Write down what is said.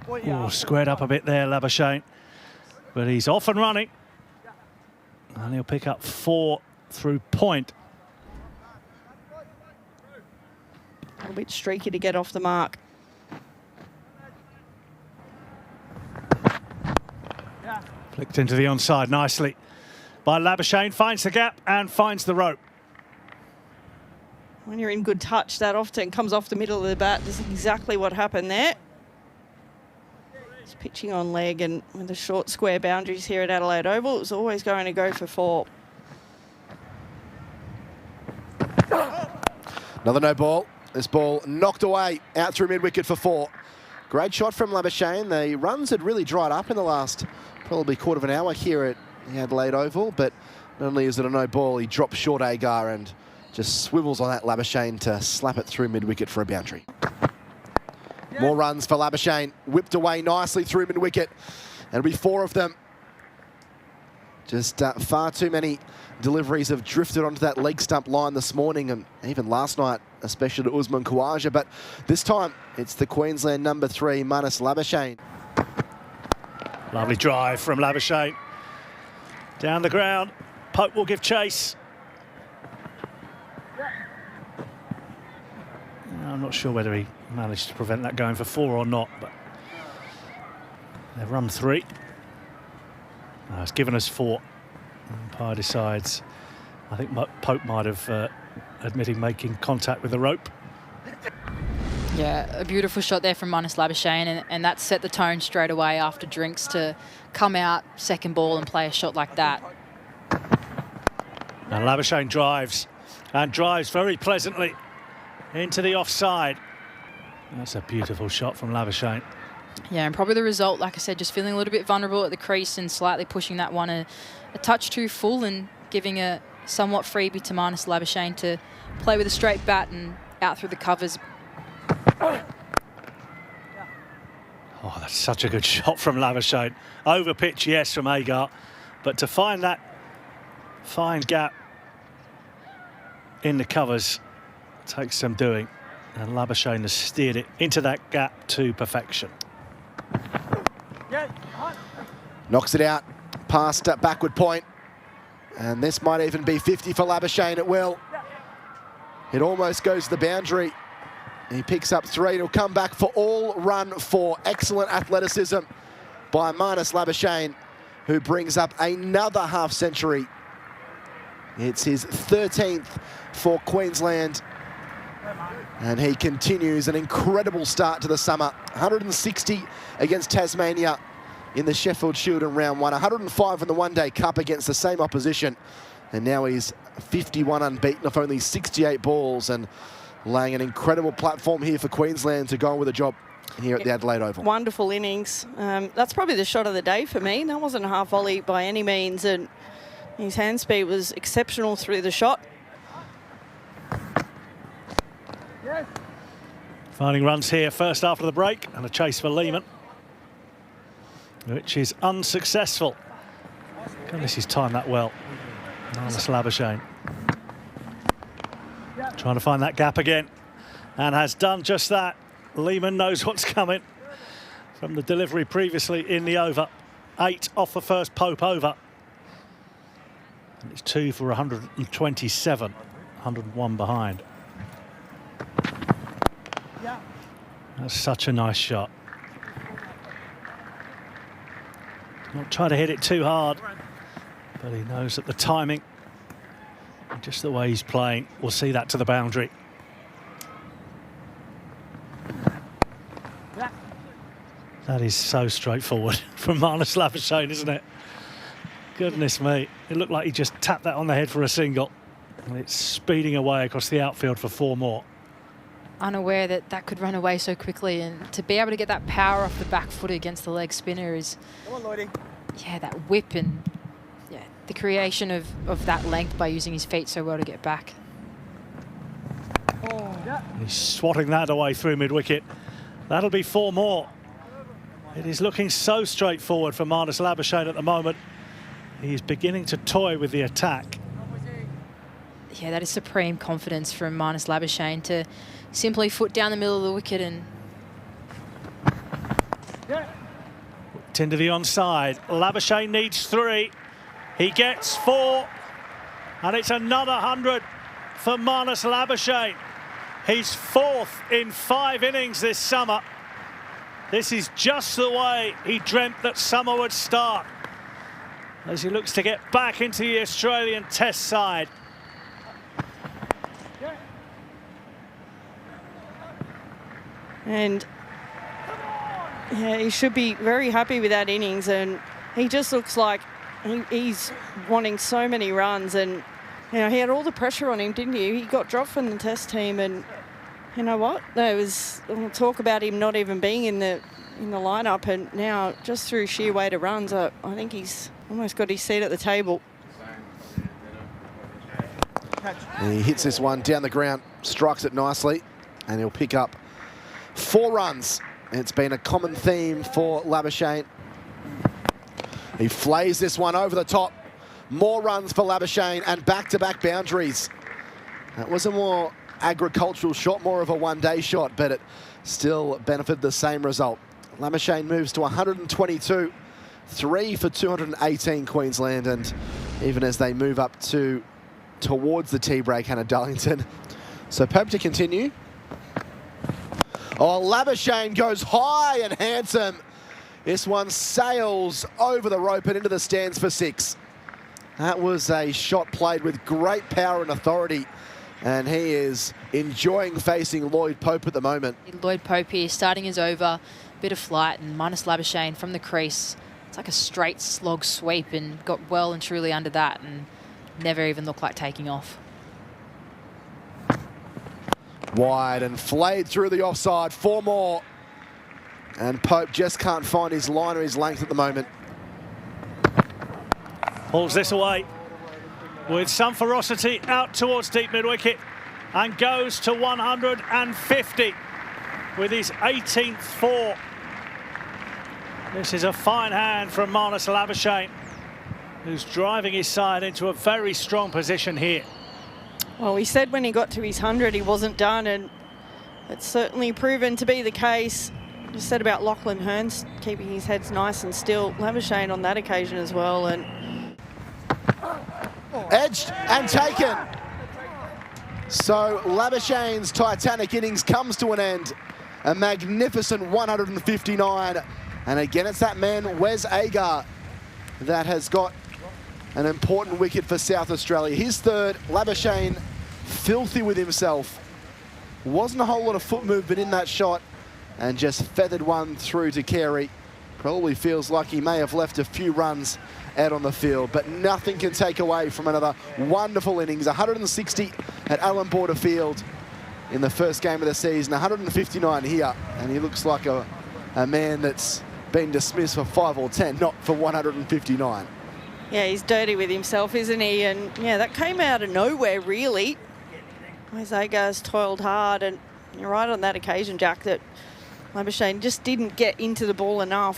Oh, squared up a bit there, Labuschagne. But he's off and running. And he'll pick up 4 through point. A little bit streaky to get off the mark. Flicked into the onside nicely by Labuschagne. Finds the gap and finds the rope. When you're in good touch, that often comes off the middle of the bat. This is exactly what happened there. He's pitching on leg, and with the short square boundaries here at Adelaide Oval, it was always going to go for 4. Another no ball. This ball knocked away out through mid-wicket for 4. Great shot from Labuschagne. The runs had really dried up in the last probably quarter of an hour here at the Adelaide Oval, but not only is it a no ball, he drops short Agar and just swivels on that Labuschagne to slap it through mid-wicket for a boundary. More runs for Labuschagne. Whipped away nicely through mid-wicket. It'll be 4 of them. Just far too many deliveries have drifted onto that leg stump line this morning, and even last night, especially to Usman Khawaja. But this time, it's the Queensland number 3, Marnus Labuschagne. Lovely drive from Labuschagne. Down the ground. Pope will give chase. I'm not sure whether he managed to prevent that going for 4 or not, but they've run 3. It's given us 4. Umpire decides. I think Pope might have admitted making contact with the rope. Yeah, a beautiful shot there from Marnus Labuschagne, and that set the tone straight away after drinks to come out second ball and play a shot like that. And Labuschagne drives, and drives very pleasantly into the offside. That's a beautiful shot from Labuschagne. Yeah, and probably the result, like I said, just feeling a little bit vulnerable at the crease and slightly pushing that one a touch too full and giving a somewhat freebie to Marnus Labuschagne to play with a straight bat and out through the covers. Oh, that's such a good shot from Labuschagne. Over pitch, yes, from Agar, but to find that fine gap in the covers takes some doing, and Labuschagne has steered it into that gap to perfection. Knocks it out past backward point, and this might even be 50 for Labuschagne at will. It almost goes to the boundary. He picks up 3 and he'll come back for all run 4. Excellent athleticism by Marnus Labuschagne, who brings up another half century. It's his 13th for Queensland, and he continues an incredible start to the summer. 160 against Tasmania in the Sheffield Shield in round 1, 105 in the One Day Cup against the same opposition, and now he's 51 unbeaten off only 68 balls, and laying an incredible platform here for Queensland to go on with a job here at the Adelaide Oval. Wonderful innings. That's probably the shot of the day for me. That wasn't a half volley by any means, and his hand speed was exceptional through the shot. Finding runs here first after the break, and a chase for Lehmann, which is unsuccessful. Goodness, he's timed that well. Marnus Labuschagne trying to find that gap again, and has done just that. Lehmann knows what's coming from the delivery previously in the over. 8 off the first Pope over. And it's 2 for 127, 101 behind. That's such a nice shot. Not trying to hit it too hard, but he knows that the timing, just the way he's playing, will see that to the boundary. That is so straightforward from Marnus Labuschagne, isn't it? Goodness me. It looked like he just tapped that on the head for a single, and it's speeding away across the outfield for 4 more. Unaware that that could run away so quickly, and to be able to get that power off the back foot against the leg spinner is, yeah, that whip and the creation of that length by using his feet so well to get back. He's swatting that away through mid-wicket. That'll be 4 more. It is looking so straightforward for Marnus Labuschagne at the moment. He's beginning to toy with the attack. Yeah, that is supreme confidence from Marnus Labuschagne to simply foot down the middle of the wicket and... Into the onside. Labuschagne needs 3. He gets 4. And it's another 100 for Marnus Labuschagne. He's 4th in 5 innings this summer. This is just the way he dreamt that summer would start, as he looks to get back into the Australian Test side. And yeah, he should be very happy with that innings, and he just looks like he's wanting so many runs. And you know, he had all the pressure on him, didn't he? He got dropped from the Test team, and you know what? There was talk about him not even being in the lineup, and now just through sheer weight of runs, I think he's almost got his seat at the table. And he hits this one down the ground, strikes it nicely, and he'll pick up 4 runs. It's been a common theme for Labuschagne. He flays this one over the top. More runs for Labuschagne and back-to-back boundaries. That was a more agricultural shot, more of a one-day shot, but it still benefited the same result. Labuschagne moves to 122, 3 for 218 Queensland, and even as they move up towards the tea break, Hannah Darlington. So Pope to continue. Oh, Labuschagne goes high and handsome. This one sails over the rope and into the stands for 6. That was a shot played with great power and authority, and he is enjoying facing Lloyd Pope at the moment. Lloyd Pope here starting his over, bit of flight, and Marnus Labuschagne from the crease. It's like a straight slog sweep, and got well and truly under that and never even looked like taking off. Wide and flayed through the offside. 4 more. And Pope just can't find his line or his length at the moment. Pulls this away with some ferocity out towards deep mid-wicket and goes to 150 with his 18th 4. This is a fine hand from Marnus Labuschagne, who's driving his side into a very strong position here. Well, he said when he got to his 100 he wasn't done, and it's certainly proven to be the case. Just said about Lachlan Hearns keeping his heads nice and still. Labuschagne on that occasion as well. And edged and taken. So Labuschagne's Titanic innings comes to an end. A magnificent 159. And again, it's that man, Wes Agar, that has got an important wicket for South Australia. His 3rd. Labuschagne filthy with himself. Wasn't a whole lot of foot movement in that shot, and just feathered one through to Carey. Probably feels like he may have left a few runs out on the field, but nothing can take away from another wonderful innings. 160 at Allan Border Field in the first game of the season, 159 here, and he looks like a man that's been dismissed for 5 or 10, not for 159. yeah, he's dirty with himself, isn't he? And yeah, that came out of nowhere, really. Wes Agar's toiled hard, and you're right on that occasion, Jack, that Labuschagne just didn't get into the ball enough.